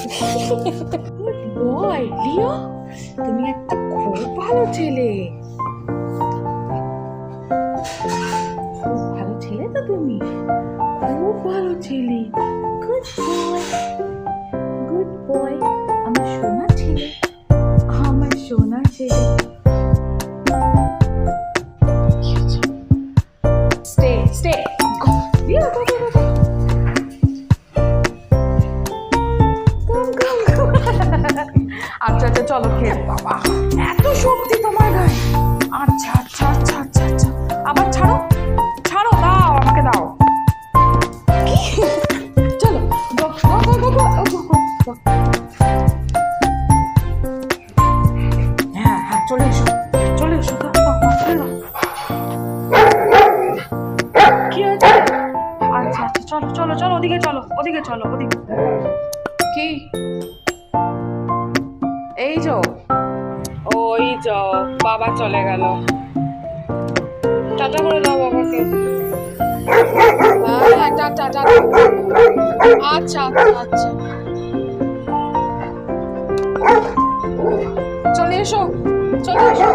Good boy লিও, তুমি একটা খুব ভালো ছেলে। খুব ভালো ছেলে তো তুমি, খুব ভালো ছেলে। গুড বয়, গুড বয়, আমার সোনা ছেলে, আমার সোনা ছেলে। স্টে স্টে, লিও গো গো গো। আচ্ছা আচ্ছা চলো খেয়ে। বাবা এত শক্তি তোমার গায়ে। আচ্ছা আচ্ছা আচ্ছা আচ্ছা আচ্ছা, আবার ছাড়ো ছাড়ো, দাও আমাকে দাও। কি? চলো গো গো গো গো গো গো গো গো। হ্যাঁ হ্যাঁ চলে এসো চলে এসো, দাও দাও দাও, ছেড়ে দাও। কি হয়েছে? আচ্ছা আচ্ছা চলো চলো চলো, ওদিকে চলো ওদিকে চলো ওদিকে। কি? এই যো, ওই যাও, বাবা চলে গেল। টাটা করে দাও বাবাকে। হ্যাঁ টাটা টাটা। আচ্ছা আচ্ছা আচ্ছা, চলে এসো চলে এসো।